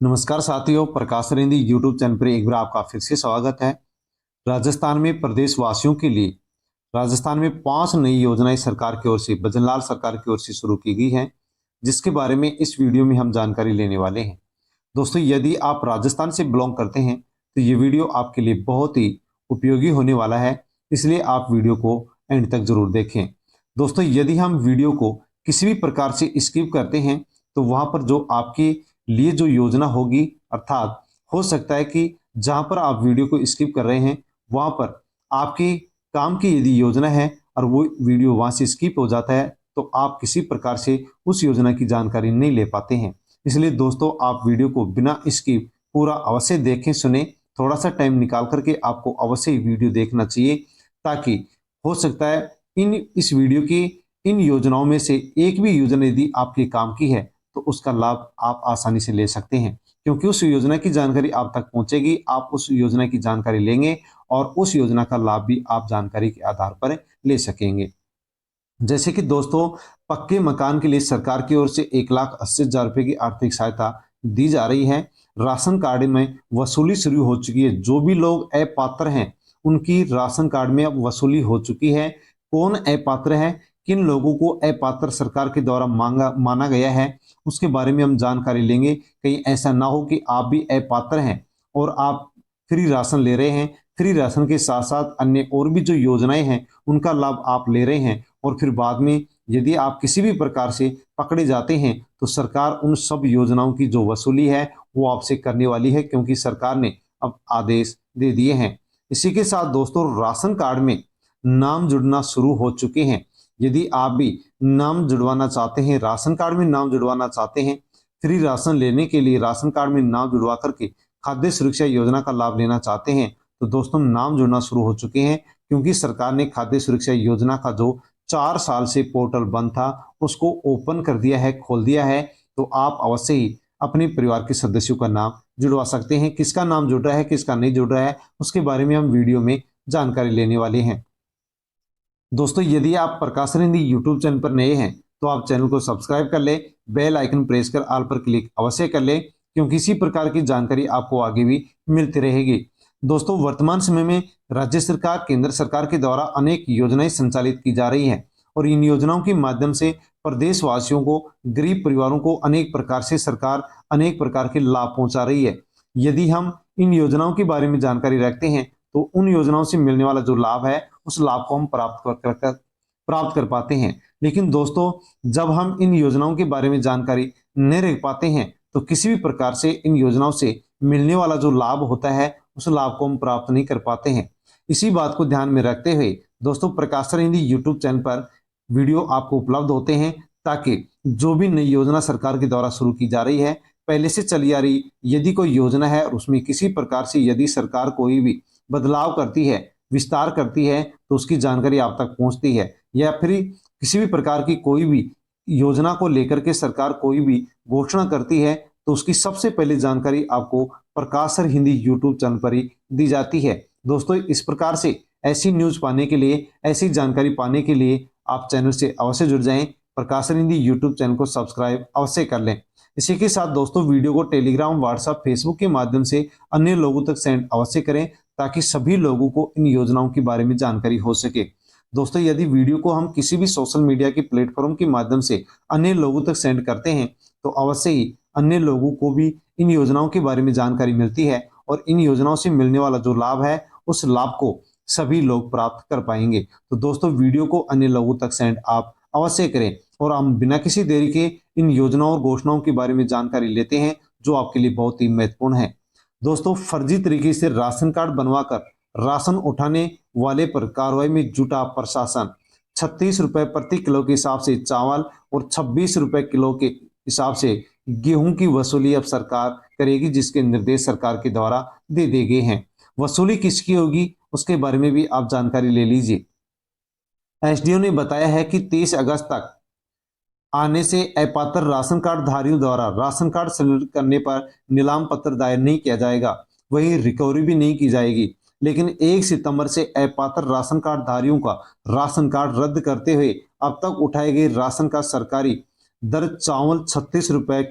नमस्कार साथियों, प्रकाश रिंदी YouTube channel पर एक बार आपका फिर से स्वागत है। राजस्थान में प्रदेश वासियों के लिए राजस्थान में 5 नई योजनाएं सरकार की ओर से भजनलाल सरकार की ओर से शुरू की गई हैं, जिसके बारे में इस वीडियो में हम जानकारी लेने वाले हैं। दोस्तों, यदि आप राजस्थान से बिलोंग करते हैं तो ये वीडियो आपके लिए बहुत ही उपयोगी होने वाला है, इसलिए आप वीडियो को एंड तक जरूर देखें। दोस्तों, यदि हम वीडियो को किसी भी प्रकार से स्किप करते हैं तो वहां पर जो आपके लिए जो योजना होगी, अर्थात हो सकता है कि जहां पर आप वीडियो को स्किप कर रहे हैं वहां पर आपकी काम की यदि योजना है और वो वीडियो वहां से स्किप हो जाता है तो आप किसी प्रकार से उस योजना की जानकारी नहीं ले पाते हैं। इसलिए दोस्तों, आप वीडियो को बिना स्किप पूरा अवश्य देखें, सुने। थोड़ा सा टाइम निकाल करके आपको अवश्य ही वीडियो देखना चाहिए, ताकि हो सकता है इस वीडियो की इन योजनाओं में से एक भी योजना यदि आपके काम की है तो उसका लाभ आप आसानी से ले सकते हैं, क्योंकि उस योजना की जानकारी आप तक पहुंचेगी, आप उस योजना की जानकारी लेंगे और उस योजना का लाभ भी आप जानकारी के आधार पर ले सकेंगे। जैसे कि दोस्तों, पक्के मकान के लिए सरकार की ओर से 1,80,000 रुपए की आर्थिक सहायता दी जा रही है। राशन कार्ड में वसूली शुरू हो चुकी है। जो भी लोग अपात्र हैं उनकी राशन कार्ड में अब वसूली हो चुकी है। कौन अपात्र है, किन लोगों को अपात्र सरकार के द्वारा माना गया है, उसके बारे में हम जानकारी लेंगे। कहीं ऐसा ना हो कि आप भी अपात्र हैं और आप फ्री राशन ले रहे हैं, फ्री राशन के साथ साथ अन्य और भी जो योजनाएं हैं उनका लाभ आप ले रहे हैं और फिर बाद में यदि आप किसी भी प्रकार से पकड़े जाते हैं तो सरकार उन सब योजनाओं की जो वसूली है वो आपसे करने वाली है, क्योंकि सरकार ने अब आदेश दे दिए हैं। इसी के साथ दोस्तों, राशन कार्ड में नाम जुड़ना शुरू हो चुके हैं। यदि आप भी नाम जुड़वाना चाहते हैं, राशन कार्ड में नाम जुड़वाना चाहते हैं, फ्री राशन लेने के लिए राशन कार्ड में नाम जुड़वा करके खाद्य सुरक्षा योजना का लाभ लेना चाहते हैं तो दोस्तों नाम जुड़ना शुरू हो चुके हैं, क्योंकि सरकार ने खाद्य सुरक्षा योजना का जो 4 साल से पोर्टल बंद था उसको ओपन कर दिया है, खोल दिया है। तो आप अवश्य ही अपने परिवार के सदस्यों का नाम जुड़वा सकते हैं। किसका नाम जुड़ रहा है, किसका नहीं जुड़ रहा है, उसके बारे में हम वीडियो में जानकारी लेने वाले हैं। दोस्तों, यदि आप प्रकाश हिंदी यूट्यूब चैनल पर नए हैं तो आप चैनल को सब्सक्राइब कर ले, बेल आइकन प्रेस कर ऑल पर क्लिक अवश्य कर ले, क्योंकि इसी प्रकार की जानकारी आपको आगे भी मिलती रहेगी। दोस्तों, वर्तमान समय में राज्य सरकार, केंद्र सरकार के द्वारा अनेक योजनाएं संचालित की जा रही हैं और इन योजनाओं के माध्यम से प्रदेशवासियों को, गरीब परिवारों को अनेक प्रकार से सरकार अनेक प्रकार के लाभ पहुंचा रही है। यदि हम इन योजनाओं के बारे में जानकारी रखते हैं तो उन योजनाओं से मिलने वाला जो लाभ है उस लाभ को हम प्राप्त कर पाते हैं। लेकिन दोस्तों, जब हम इन योजनाओं के बारे में जानकारी नहीं रख पाते हैं तो किसी भी प्रकार से इन योजनाओं से मिलने वाला जो लाभ होता है उस लाभ को हम प्राप्त नहीं कर पाते हैं। इसी बात को ध्यान में रखते हुए दोस्तों, प्रकाश सर हिंदी यूट्यूब चैनल पर वीडियो आपको उपलब्ध होते हैं, ताकि जो भी नई योजना सरकार के द्वारा शुरू की जा रही है, पहले से चली आ रही यदि कोई योजना है और उसमें किसी प्रकार से यदि सरकार कोई भी बदलाव करती है, विस्तार करती है, तो उसकी जानकारी आप तक पहुंचती है। या फिर किसी भी प्रकार की कोई भी योजना को लेकर के सरकार कोई भी घोषणा करती है तो उसकी सबसे पहले जानकारी आपको प्रकाश सर हिंदी यूट्यूब चैनल पर ही दी जाती है। दोस्तों, इस प्रकार से ऐसी न्यूज पाने के लिए, ऐसी जानकारी पाने के लिए आप चैनल से अवश्य जुड़ जाएं। प्रकाश सर हिंदी यूट्यूब चैनल को सब्सक्राइब अवश्य कर लें। इसी के साथ दोस्तों, वीडियो को टेलीग्राम, व्हाट्सएप, फेसबुक के माध्यम से अन्य लोगों तक सेंड अवश्य करें, ताकि सभी लोगों को इन योजनाओं के बारे में जानकारी हो सके। दोस्तों, यदि वीडियो को हम किसी भी सोशल मीडिया के प्लेटफॉर्म के माध्यम से अन्य लोगों तक सेंड करते हैं तो अवश्य ही अन्य लोगों को भी इन योजनाओं के बारे में जानकारी मिलती है और इन योजनाओं से मिलने वाला जो लाभ है उस लाभ को सभी लोग प्राप्त कर पाएंगे। तो दोस्तों, वीडियो को अन्य लोगों तक सेंड आप अवश्य करें और हम बिना किसी देरी के इन योजनाओं और घोषणाओं के बारे में जानकारी लेते हैं, जो आपके लिए बहुत ही महत्वपूर्ण है। दोस्तों, फर्जी तरीके से राशन कार्ड बनवाकर राशन उठाने वाले पर कार्रवाई में जुटा प्रशासन। 36 रुपए प्रति किलो के हिसाब से चावल और 26 रुपए किलो के हिसाब से गेहूं की वसूली अब सरकार करेगी, जिसके निर्देश सरकार के द्वारा दे दिए गए हैं। वसूली किसकी होगी उसके बारे में भी आप जानकारी ले लीजिए। एसडीओ ने बताया है कि 30 अगस्त तक आने से अपात्र राशन कार्ड धारियों द्वारा राशन कार्ड संग्रहित करने पर नीलाम पत्र दायर नहीं किया जाएगा, वही रिकवरी भी नहीं की जाएगी। लेकिन 1 सितंबर से अपात्र राशन कार्ड धारियों का राशन कार्ड रद्द करते हुए अब तक उठाए गए राशन का सरकारी दर चावल 36 रुपए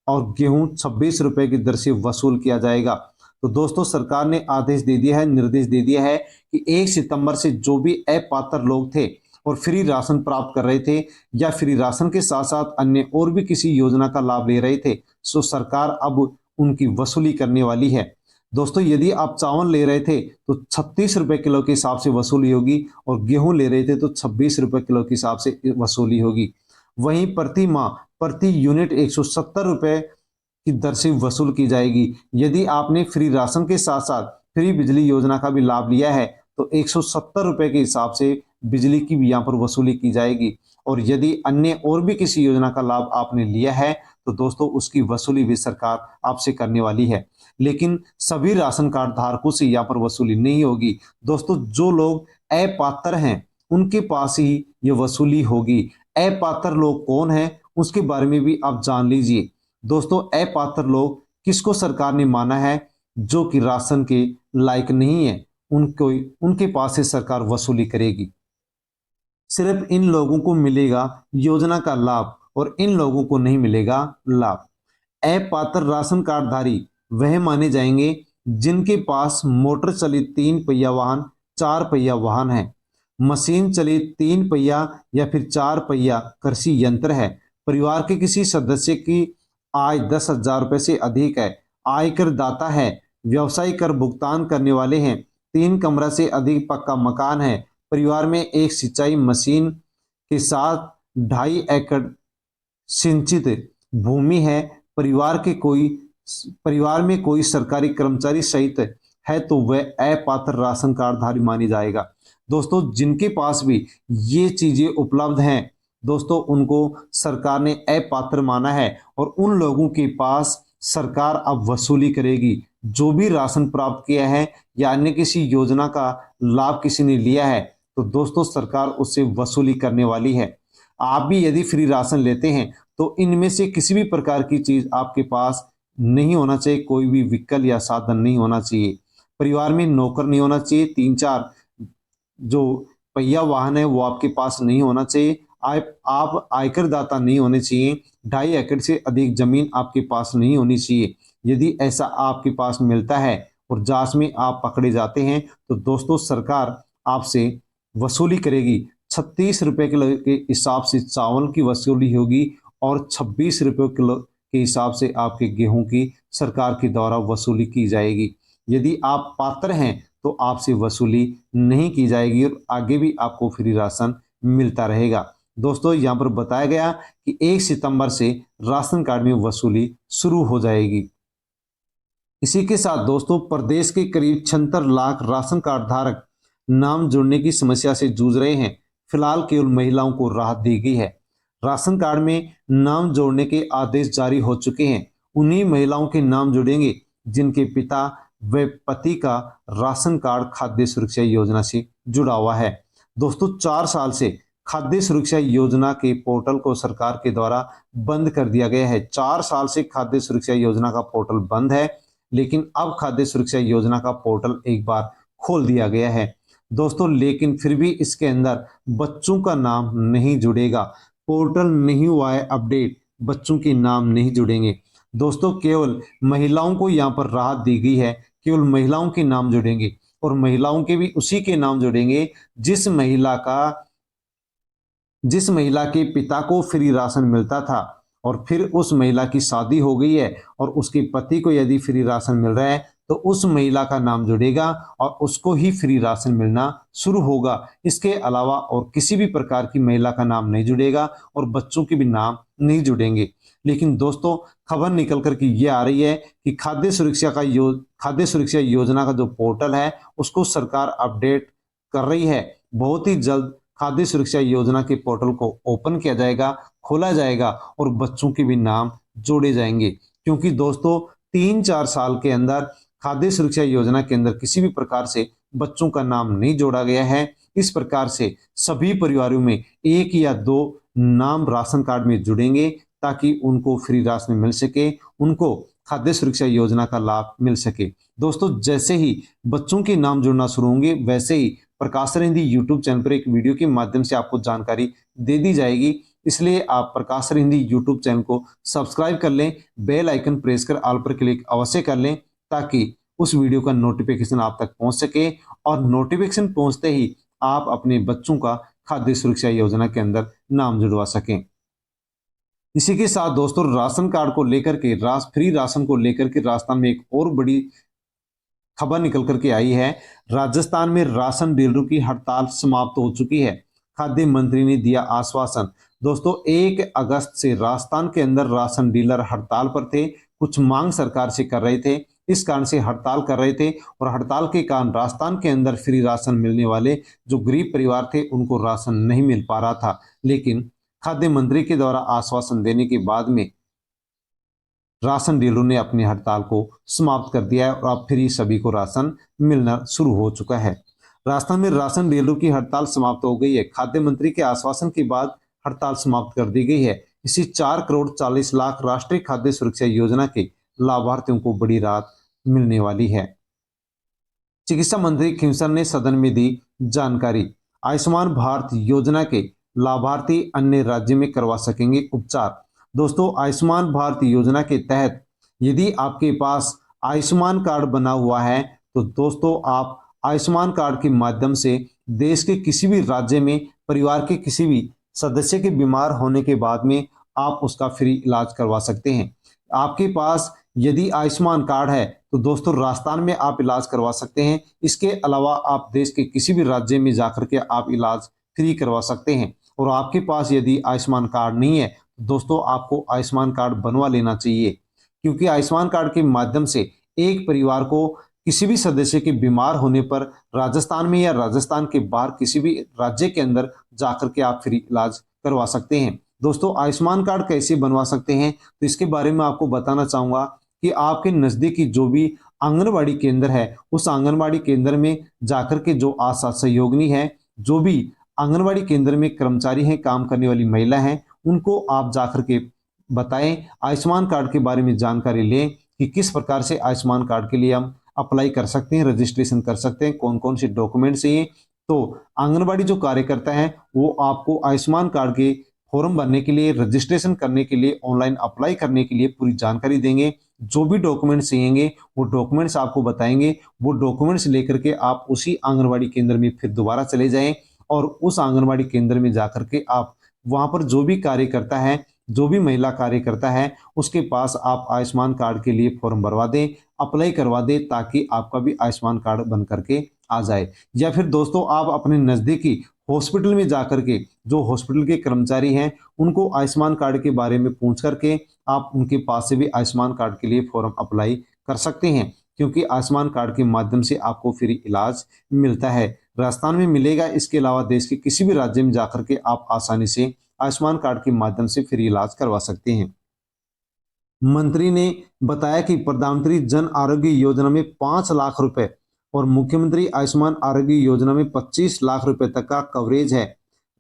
और गेहूं 26 रुपए की दर से वसूल किया जाएगा। तो दोस्तों सरकार ने आदेश दे दिया है, निर्देश दे दिया है कि 1 सितंबर से जो भी अपात्र लोग थे और फ्री राशन प्राप्त कर रहे थे या फ्री राशन के साथ साथ अन्य और भी किसी योजना का लाभ ले रहे थे, सो सरकार अब उनकी वसूली करने वाली है। दोस्तों यदि आप चावल ले रहे थे तो 36 रुपए किलो के हिसाब से वसूली होगी और गेहूं ले रहे थे तो 26 रुपए किलो के हिसाब से वसूली होगी। वहीं प्रति माह प्रति यूनिट 170 रुपए की दर से वसूल की जाएगी। यदि आपने फ्री राशन के साथ साथ फ्री बिजली योजना का भी लाभ लिया है तो 170 रुपए के हिसाब से बिजली की भी यहाँ पर वसूली की जाएगी। और यदि अन्य और भी किसी योजना का लाभ आपने लिया है तो दोस्तों उसकी वसूली भी सरकार आपसे करने वाली है। लेकिन सभी राशन कार्ड धारकों से यहाँ पर वसूली नहीं होगी। दोस्तों जो लोग अपात्र हैं उनके पास ही ये वसूली होगी। अपात्र लोग कौन है उसके बारे में भी आप जान लीजिए। दोस्तों अपात्र लोग किसको सरकार ने माना है, जो कि राशन के लायक नहीं है, उनको उनके पास से सरकार वसूली करेगी। सिर्फ इन लोगों को मिलेगा योजना का लाभ और इन लोगों को नहीं मिलेगा लाभ। अपात्र राशन कार्डधारी वह माने जाएंगे जिनके पास मोटर चलित 3 पहिया वाहन, 4 पहिया वाहन है, मशीन चलित 3 पहिया या फिर 4 पहिया कृषि यंत्र है, परिवार के किसी सदस्य की आय 10,000 रुपए से अधिक है, आयकर दाता है, व्यवसाय कर भुगतान करने वाले हैं, 3 कमरा से अधिक पक्का मकान है, परिवार में एक सिंचाई मशीन के साथ 2.5 एकड़ सिंचित भूमि है, परिवार में कोई सरकारी कर्मचारी सहित है तो वह अपात्र राशन कार्डधारी मानी जाएगा। दोस्तों जिनके पास भी ये चीजें उपलब्ध हैं दोस्तों उनको सरकार ने अपात्र माना है और उन लोगों के पास सरकार अब वसूली करेगी। जो भी राशन प्राप्त किया है या अन्य किसी योजना का लाभ किसी ने लिया है तो दोस्तों सरकार उससे वसूली करने वाली है। आप भी यदि फ्री राशन लेते हैं तो इनमें से किसी भी प्रकार की चीज आपके पास नहीं होना चाहिए, कोई भी व्हीकल या साधन नहीं होना चाहिए, परिवार में नौकर नहीं होना चाहिए, 3-4 जो पहिया वाहन है वो आपके पास नहीं होना चाहिए, आप आयकर दाता नहीं होने चाहिए, 2.5 एकड़ से अधिक जमीन आपके पास नहीं होनी चाहिए। यदि ऐसा आपके पास मिलता है और जांच में आप पकड़े जाते हैं तो दोस्तों सरकार आपसे वसूली करेगी। 36 रुपए किलो के हिसाब से चावल की वसूली होगी और 26 रुपए किलो के हिसाब से आपके गेहूं की सरकार के द्वारा वसूली की जाएगी। यदि आप पात्र हैं तो आपसे वसूली नहीं की जाएगी और आगे भी आपको फ्री राशन मिलता रहेगा। दोस्तों यहाँ पर बताया गया कि 1 सितंबर से राशन कार्ड में वसूली शुरू हो जाएगी। इसी के साथ दोस्तों प्रदेश के करीब 76 लाख राशन कार्ड धारक नाम जोड़ने की समस्या से जूझ रहे हैं। फिलहाल केवल महिलाओं को राहत दी गई है। राशन कार्ड में नाम जोड़ने के आदेश जारी हो चुके हैं। उन्हीं महिलाओं के नाम जुड़ेंगे जिनके पिता व पति का राशन कार्ड खाद्य सुरक्षा योजना से जुड़ा हुआ है। दोस्तों 4 साल से खाद्य सुरक्षा योजना के पोर्टल को सरकार के द्वारा बंद कर दिया गया है। 4 साल से खाद्य सुरक्षा योजना का पोर्टल बंद है, लेकिन अब खाद्य सुरक्षा योजना का पोर्टल एक बार खोल दिया गया है दोस्तों। लेकिन फिर भी इसके अंदर बच्चों का नाम नहीं जुड़ेगा। पोर्टल नहीं हुआ है अपडेट, बच्चों के नाम नहीं जुड़ेंगे दोस्तों। केवल महिलाओं को यहाँ पर राहत दी गई है, केवल महिलाओं के नाम जुड़ेंगे और महिलाओं के भी उसी के नाम जुड़ेंगे जिस महिला के पिता को फ्री राशन मिलता था और फिर उस महिला की शादी हो गई है और उसके पति को यदि फ्री राशन मिल रहा है तो उस महिला का नाम जुड़ेगा और उसको ही फ्री राशन मिलना शुरू होगा। इसके अलावा और किसी भी प्रकार की महिला का नाम नहीं जुड़ेगा और बच्चों के भी नाम नहीं जुड़ेंगे। लेकिन दोस्तों खबर निकल कर के ये आ रही है कि खाद्य सुरक्षा योजना का जो पोर्टल है उसको सरकार अपडेट कर रही है। बहुत ही जल्द खाद्य सुरक्षा योजना के पोर्टल को ओपन किया जाएगा, खोला जाएगा और बच्चों के भी नाम जोड़े जाएंगे। क्योंकि दोस्तों 3-4 साल के अंदर खाद्य सुरक्षा योजना के अंदर किसी भी प्रकार से बच्चों का नाम नहीं जोड़ा गया है। इस प्रकार से सभी परिवारों में 1 या 2 नाम राशन कार्ड में जुड़ेंगे ताकि उनको फ्री राशन मिल सके, उनको खाद्य सुरक्षा योजना का लाभ मिल सके। दोस्तों जैसे ही बच्चों के नाम जुड़ना शुरू होंगे वैसे ही प्रकाश रिंधी यूट्यूब चैनल पर एक वीडियो के माध्यम से आपको जानकारी दे दी जाएगी इसलिए आप प्रकाश सर हिंदी यूट्यूब चैनल को सब्सक्राइब कर लें, बेल आइकन प्रेस कर ऑल पर क्लिक अवश्य कर लें ताकि उस वीडियो का नोटिफिकेशन आप तक पहुंच सके और नोटिफिकेशन पहुंचते ही आप अपने बच्चों का खाद्य सुरक्षा योजना के अंदर नाम जुड़वा सकें। इसी के साथ दोस्तों राशन कार्ड को लेकर के फ्री राशन को लेकर के राजस्थान में एक और बड़ी खबर निकल करके आई है। राजस्थान में राशन डीलरों की हड़ताल समाप्त हो चुकी है। खाद्य मंत्री ने दिया आश्वासन। दोस्तों 1 अगस्त से राजस्थान के अंदर राशन डीलर हड़ताल पर थे, कुछ मांग सरकार से कर रहे थे, इस कारण से हड़ताल कर रहे थे और हड़ताल के कारण राजस्थान के अंदर फ्री राशन मिलने वाले जो गरीब परिवार थे उनको राशन नहीं मिल पा रहा था। लेकिन खाद्य मंत्री के द्वारा आश्वासन देने के बाद में राशन डीलरों ने अपनी हड़ताल को समाप्त कर दिया है और अब फ्री सभी को राशन मिलना शुरू हो चुका है। राजस्थान में राशन डीलरों की हड़ताल समाप्त हो गई है। खाद्य मंत्री के आश्वासन के बाद हड़ताल समाप्त कर दी गई है। इसी 4 करोड़ 40 लाख राष्ट्रीय खाद्य सुरक्षा योजना के लाभार्थियों को बड़ी राहत मिलने वाली है। चिकित्सा मंत्री खींवसर ने सदन में दी जानकारी। आयुष्मान भारत योजना के लाभार्थी अन्य राज्य में करवा सकेंगे उपचार। दोस्तों आयुष्मान भारत योजना के तहत यदि आपके पास आयुष्मान कार्ड बना हुआ है तो दोस्तों आप आयुष्मान कार्ड के माध्यम से देश के किसी भी राज्य में परिवार के किसी भी सदस्य के बीमार होने के बाद में आप उसका फ्री इलाज करवा सकते हैं। आपके पास यदि आयुष्मान कार्ड है तो दोस्तों राजस्थान में आप इलाज करवा सकते हैं। इसके अलावा आप देश के किसी भी राज्य में जाकर के आप इलाज फ्री करवा सकते हैं। और आपके पास यदि आयुष्मान कार्ड नहीं है तो दोस्तों आपको आयुष्मान कार्ड बनवा लेना चाहिए, क्योंकि आयुष्मान कार्ड के माध्यम से एक परिवार को किसी भी सदस्य के बीमार होने पर राजस्थान में या राजस्थान के बाहर किसी भी राज्य के अंदर जाकर के आप फ्री इलाज करवा सकते हैं। दोस्तों आयुष्मान कार्ड कैसे बनवा सकते हैं तो इसके बारे में आपको बताना चाहूंगा कि आपके नजदीकी जो भी आंगनबाड़ी केंद्र है उस आंगनबाड़ी केंद्र में जाकर के जो आशा सहयोगिनी है, जो भी आंगनबाड़ी केंद्र में कर्मचारी हैं, काम करने वाली महिला हैं, उनको आप जाकर के बताएं, आयुष्मान कार्ड के बारे में जानकारी लें कि किस प्रकार से आयुष्मान कार्ड के लिए हम अप्लाई कर सकते हैं, रजिस्ट्रेशन कर सकते हैं, कौन कौन से डॉक्यूमेंट चाहिए। तो आंगनबाड़ी जो कार्यकर्ता हैं वो आपको आयुष्मान कार्ड के फॉर्म भरने के लिए, रजिस्ट्रेशन करने के लिए, ऑनलाइन अप्लाई करने के लिए पूरी जानकारी देंगे। जो भी डॉक्यूमेंट्स चाहिए वो डॉक्यूमेंट्स आपको बताएंगे। वो डॉक्यूमेंट्स लेकर के आप उसी आंगनबाड़ी केंद्र में फिर दोबारा चले जाएं और उस आंगनबाड़ी केंद्र में जाकर के आप वहां पर जो भी कार्यकर्ता है, जो भी महिला कार्यकर्ता है, उसके पास आप आयुष्मान कार्ड के लिए फॉर्म भरवा दें, अप्लाई करवा दें ताकि आपका भी आयुष्मान कार्ड बन करके आ जाए। या फिर दोस्तों आप अपने नज़दीकी हॉस्पिटल में जाकर के जो हॉस्पिटल के कर्मचारी हैं उनको आयुष्मान कार्ड के बारे में पूछ करके आप उनके पास से भी आयुष्मान कार्ड के लिए फॉर्म अप्लाई कर सकते हैं, क्योंकि आयुष्मान कार्ड के माध्यम से आपको फ्री इलाज मिलता है। राजस्थान में मिलेगा, इसके अलावा देश के किसी भी राज्य में जाकर के आप आसानी से आयुष्मान कार्ड के माध्यम से फ्री इलाज करवा सकते हैं। मंत्री ने बताया कि प्रधानमंत्री जन आरोग्य योजना में 5 लाख रुपए और मुख्यमंत्री आयुष्मान आरोग्य योजना में 25 लाख रुपए तक का कवरेज है।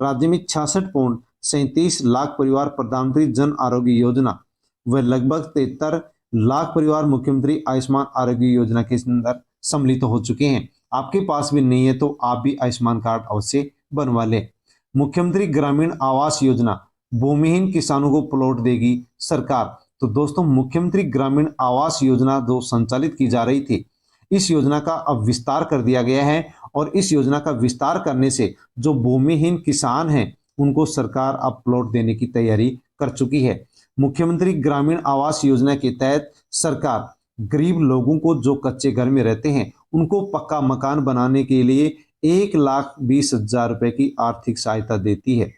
राज्य में 66.37 लाख परिवार प्रधानमंत्री जन आरोग्य योजना व लगभग 73 लाख परिवार मुख्यमंत्री आयुष्मान आरोग्य योजना के अंदर सम्मिलित हो चुके हैं। आपके पास भी नहीं है तो आप भी आयुष्मान कार्ड अवश्य बनवा लें। मुख्यमंत्री ग्रामीण आवास योजना, भूमिहीन किसानों को प्लॉट देगी सरकार। तो दोस्तों मुख्यमंत्री ग्रामीण आवास योजना जो संचालित की जा रही थी, इस योजना का अब विस्तार कर दिया गया है और इस योजना का विस्तार करने से जो भूमिहीन किसान हैं उनको सरकार अब प्लॉट देने की तैयारी कर चुकी है। मुख्यमंत्री ग्रामीण आवास योजना के तहत सरकार गरीब लोगों को जो कच्चे घर में रहते हैं उनको पक्का मकान बनाने के लिए 1,20,000 रुपए की आर्थिक सहायता देती है।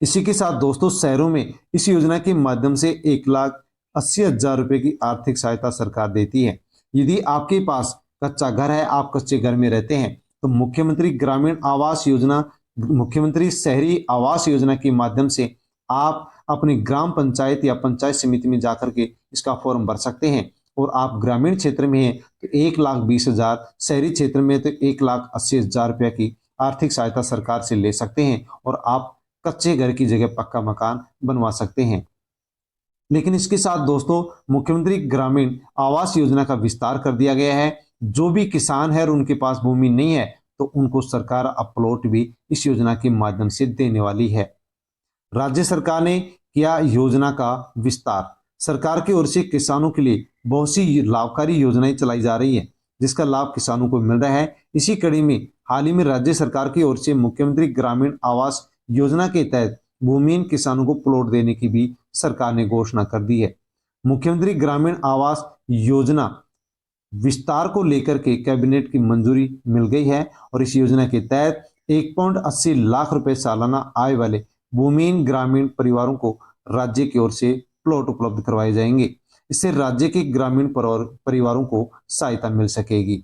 इसी के साथ दोस्तों शहरों में इस योजना के माध्यम से 1,80,000 रुपए की आर्थिक सहायता सरकार देती है। यदि आपके पास कच्चा घर है, आप कच्चे घर में रहते हैं, तो मुख्यमंत्री ग्रामीण आवास योजना, मुख्यमंत्री शहरी आवास योजना के माध्यम से आप अपनी ग्राम पंचायत या पंचायत समिति में जाकर के इसका फॉर्म भर सकते हैं। और आप ग्रामीण क्षेत्र में हैं तो 1,20,000, शहरी क्षेत्र में तो 1,80,000 रुपये की आर्थिक सहायता सरकार से ले सकते हैं और आप कच्चे घर की जगह पक्का मकान बनवा सकते हैं। लेकिन इसके साथ दोस्तों मुख्यमंत्री ग्रामीण आवास योजना का विस्तार कर दिया गया है। जो भी किसान है और उनके पास भूमि नहीं है तो उनको सरकार अब प्लॉट भी इस योजना के माध्यम से देने वाली है। राज्य सरकार ने किया योजना का विस्तार। सरकार की ओर से किसानों के लिए बहुत सी लाभकारी योजनाएं चलाई जा रही है, जिसका लाभ किसानों को मिल रहा है। इसी कड़ी में हाल ही में राज्य सरकार की ओर से मुख्यमंत्री ग्रामीण आवास योजना के तहत भूमिहीन किसानों को प्लॉट देने की भी सरकार ने घोषणा कर दी है। मुख्यमंत्री ग्रामीण आवास योजना विस्तार को लेकर के कैबिनेट की मंजूरी मिल गई है और इस योजना के तहत 1.80 लाख रुपए सालाना आय वाले भूमिहीन ग्रामीण परिवारों को राज्य की ओर से प्लॉट उपलब्ध करवाए जाएंगे। इससे राज्य के ग्रामीण परिवारों को सहायता मिल सकेगी।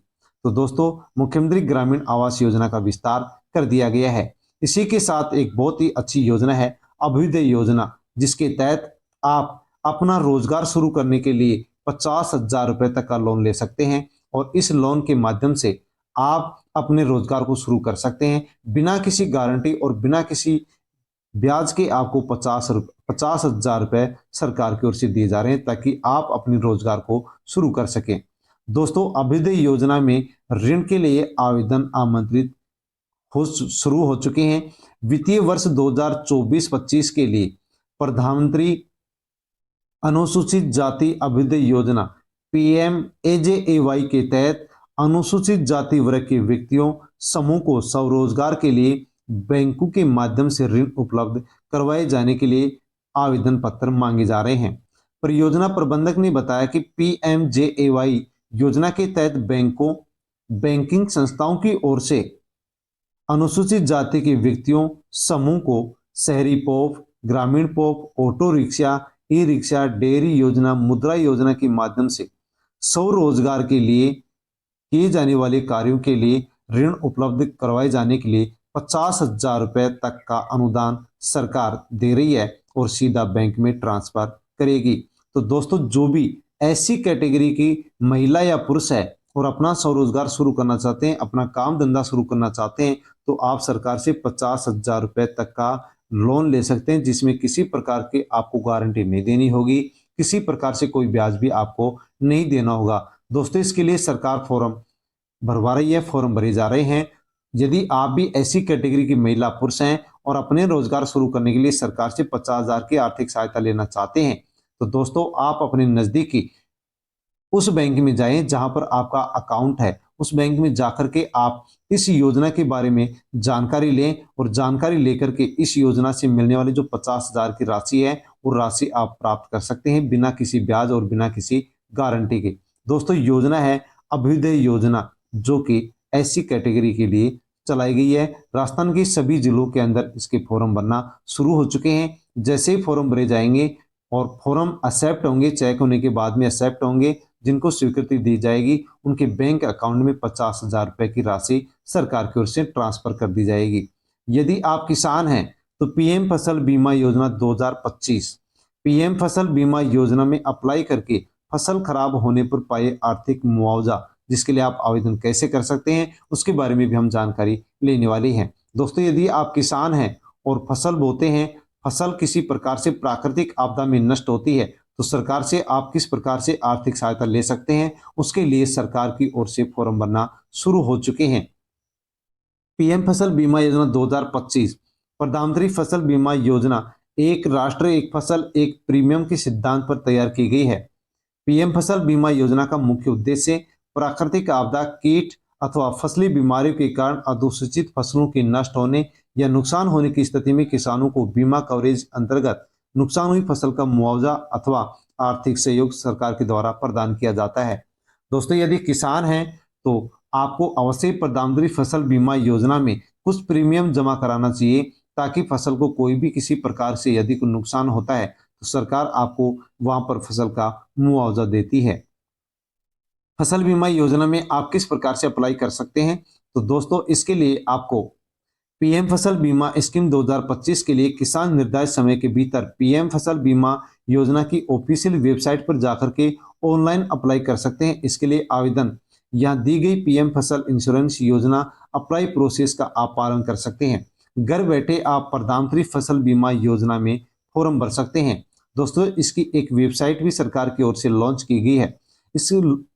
तो दोस्तों, मुख्यमंत्री ग्रामीण आवास योजना का विस्तार कर दिया गया है। इसी के साथ एक बहुत ही अच्छी योजना है अभ्युदय योजना, जिसके तहत आप अपना रोजगार शुरू करने के लिए 50,000 रुपए तक का लोन ले सकते हैं और इस लोन के माध्यम से आप अपने रोजगार को शुरू कर सकते हैं बिना किसी गारंटी और बिना किसी ब्याज के। आपको 50,000 रुपए सरकार की ओर से दिए जा रहे हैं ताकि आप अपने रोजगार को शुरू कर सकें। दोस्तों, अभ्युदय योजना में ऋण के लिए आवेदन आमंत्रित शुरू हो चुके हैं। वित्तीय वर्ष 2024-25 के लिए प्रधानमंत्री अनुसूचित जाति अभ्युदय योजना PMAJAY के तहत अनुसूचित जाति वर्ग के व्यक्तियों समूह को स्वरोजगार के लिए बैंकों के माध्यम से ऋण उपलब्ध करवाए जाने के लिए आवेदन पत्र मांगे जा रहे हैं। परियोजना प्रबंधक ने बताया कि PMJAY योजना के तहत बैंकिंग संस्थाओं की ओर से अनुसूचित जाति के व्यक्तियों समूह को शहरी पॉप, ग्रामीण pop, auto rickshaw, e rickshaw, dairy योजना, मुद्रा योजना के माध्यम से स्वरोजगार के लिए किए जाने वाले कार्यों के लिए ऋण उपलब्ध करवाए जाने के लिए 50,000 रुपए तक का अनुदान सरकार दे रही है और सीधा बैंक में ट्रांसफर करेगी। तो दोस्तों, जो भी ऐसी कैटेगरी की महिला या पुरुष है और अपना स्वरोजगार शुरू करना चाहते हैं, अपना काम धंधा शुरू करना चाहते हैं, तो आप सरकार से 50,000 रुपए तक का लोन ले सकते हैं, जिसमें किसी प्रकार की आपको गारंटी नहीं देनी होगी, किसी प्रकार से कोई ब्याज भी आपको नहीं देना होगा। दोस्तों, इसके लिए सरकार फॉर्म भरवा रही है, फॉर्म भरे जा रहे हैं। यदि आप भी ऐसी कैटेगरी की महिला पुरुष हैं और अपने रोजगार शुरू करने के लिए सरकार से 50,000 की आर्थिक सहायता लेना चाहते हैं, तो दोस्तों आप अपने नजदीकी उस बैंक में जाएं जहां पर आपका अकाउंट है। उस बैंक में जाकर के आप इस योजना के बारे में जानकारी लें और जानकारी लेकर के इस योजना से मिलने वाली जो 50,000 की राशि है, वो राशि आप प्राप्त कर सकते हैं बिना किसी ब्याज और बिना किसी गारंटी के। दोस्तों, योजना है अभ्युदय योजना, जो कि ऐसी कैटेगरी के लिए चलाई गई है। राजस्थान के सभी जिलों के अंदर इसके फॉर्म भरना शुरू हो चुके हैं। जैसे ही फॉर्म भरे जाएंगे और फॉर्म एक्सेप्ट होंगे, चेक होने के बाद में एक्सेप्ट होंगे, जिनको स्वीकृति दी जाएगी उनके बैंक अकाउंट में 50,000 रुपए की राशि सरकार की ओर से ट्रांसफर कर दी जाएगी। यदि आप किसान हैं तो पीएम फसल बीमा योजना 2025 पीएम फसल बीमा योजना में अप्लाई करके फसल खराब होने पर पाए आर्थिक मुआवजा, जिसके लिए आप आवेदन कैसे कर सकते हैं, उसके बारे में भी हम जानकारी लेने वाली हैं। दोस्तों, यदि आप किसान हैं और फसल बोते हैं, फसल किसी प्रकार से प्राकृतिक आपदा में नष्ट होती है, तो सरकार से आप किस प्रकार से आर्थिक सहायता ले सकते हैं, उसके लिए सरकार की ओर से फॉर्म भरना शुरू हो चुके हैं। पीएम फसल बीमा योजना 2025 प्रधानमंत्री फसल बीमा योजना एक राष्ट्र एक फसल एक प्रीमियम के सिद्धांत पर तैयार की गई है। पीएम फसल बीमा योजना का मुख्य उद्देश्य प्राकृतिक आपदा, कीट अथवा फसली बीमारियों के कारण अधोसूचित फसलों के नष्ट होने या नुकसान होने की स्थिति में किसानों को बीमा कवरेज अंतर्गत नुकसान हुई फसल का मुआवजा अथवा आर्थिक सहयोग सरकार के द्वारा प्रदान किया जाता है। दोस्तों, यदि किसान हैं तो आपको अवश्य प्रधानमंत्री फसल बीमा योजना में कुछ प्रीमियम जमा कराना चाहिए, ताकि फसल को कोई भी किसी प्रकार से यदि कोई नुकसान होता है तो सरकार आपको वहां पर फसल का मुआवजा देती है। फसल बीमा योजना में आप किस प्रकार से अप्लाई कर सकते हैं, तो दोस्तों इसके लिए आपको पीएम फसल बीमा स्कीम 2025 के लिए किसान निर्धारित समय के भीतर पीएम फसल बीमा योजना की ऑफिशियल वेबसाइट पर जाकर के ऑनलाइन अप्लाई कर सकते हैं। इसके लिए आवेदन यहाँ दी गई पीएम फसल इंश्योरेंस योजना अप्लाई प्रोसेस का आप पालन कर सकते हैं। घर बैठे आप प्रधानमंत्री फसल बीमा योजना में फॉर्म भर सकते हैं। दोस्तों, इसकी एक वेबसाइट भी सरकार की ओर से लॉन्च की गई है।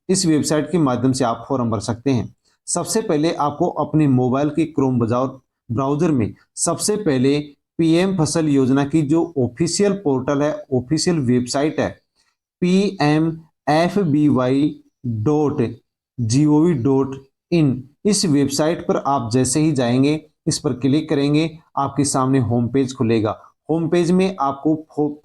इस वेबसाइट के माध्यम से आप फॉर्म भर सकते हैं। सबसे पहले आपको अपने मोबाइल के क्रोम ब्राउजर में सबसे पहले पीएम फसल योजना की जो ऑफिशियल पोर्टल है, ऑफिशियल वेबसाइट है pmfby.gov.in, इस वेबसाइट पर आप जैसे ही जाएंगे, इस पर क्लिक करेंगे, आपके सामने होम पेज खुलेगा। होम पेज में आपको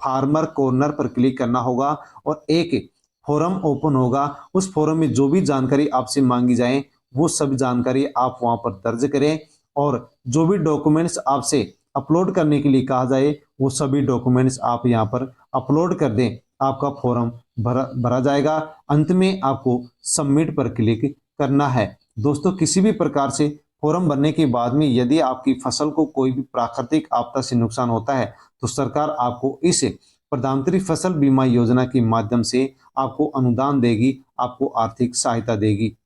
फार्मर कॉर्नर पर क्लिक करना होगा और एक फोरम ओपन होगा। उस फोरम में जो भी जानकारी आपसे मांगी जाए वो सब जानकारी आप वहां पर दर्ज करें और जो भी डॉक्यूमेंट्स आपसे अपलोड करने के लिए कहा जाए वो सभी डॉक्यूमेंट्स आप यहां पर अपलोड कर दें। आपका फॉर्म भरा जाएगा। अंत में आपको सबमिट पर क्लिक करना है। दोस्तों, किसी भी प्रकार से फॉर्म भरने के बाद में यदि आपकी फसल को कोई भी प्राकृतिक आपदा से नुकसान होता है तो सरकार आपको इस प्रधानमंत्री फसल बीमा योजना के माध्यम से आपको अनुदान देगी, आपको आर्थिक सहायता देगी।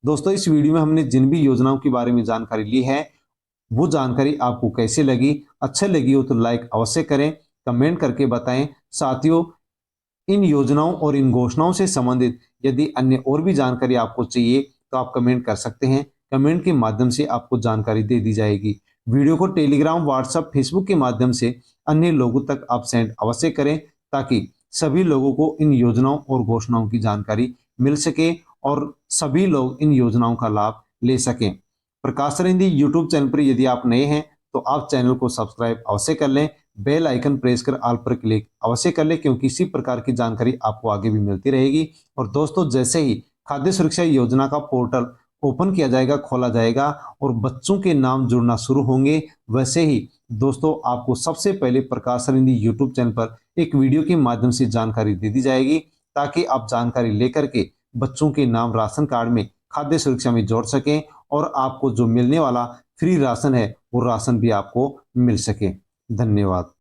दोस्तों, इस वीडियो में हमने जिन भी योजनाओं के बारे में जानकारी ली है वो जानकारी आपको कैसे लगी? अच्छी लगी हो तो लाइक अवश्य करें, कमेंट करके बताएं। साथियों, इन योजनाओं और इन घोषणाओं से संबंधित यदि अन्य और भी जानकारी आपको चाहिए तो आप कमेंट कर सकते हैं। कमेंट के माध्यम से आपको जानकारी दे दी जाएगी। वीडियो को टेलीग्राम, व्हाट्सएप, फेसबुक के माध्यम से अन्य लोगों तक आप सेंड अवश्य करें ताकि सभी लोगों को इन योजनाओं और घोषणाओं की जानकारी मिल सके और सभी लोग इन योजनाओं का लाभ ले सकें। प्रकाश सर हिंदी यूट्यूब चैनल पर यदि आप नए हैं तो आप चैनल को सब्सक्राइब अवश्य कर लें, बेल आइकन प्रेस कर ऑल पर क्लिक अवश्य कर लें क्योंकि इसी प्रकार की जानकारी आपको आगे भी मिलती रहेगी। और दोस्तों, जैसे ही खाद्य सुरक्षा योजना का पोर्टल ओपन किया जाएगा, खोला जाएगा और बच्चों के नाम जुड़ना शुरू होंगे, वैसे ही दोस्तों आपको सबसे पहले प्रकाश सर हिंदी यूट्यूब चैनल पर एक वीडियो के माध्यम से जानकारी दे दी जाएगी ताकि आप जानकारी लेकर के बच्चों के नाम राशन कार्ड में खाद्य सुरक्षा में जोड़ सकें और आपको जो मिलने वाला फ्री राशन है वो राशन भी आपको मिल सके। धन्यवाद।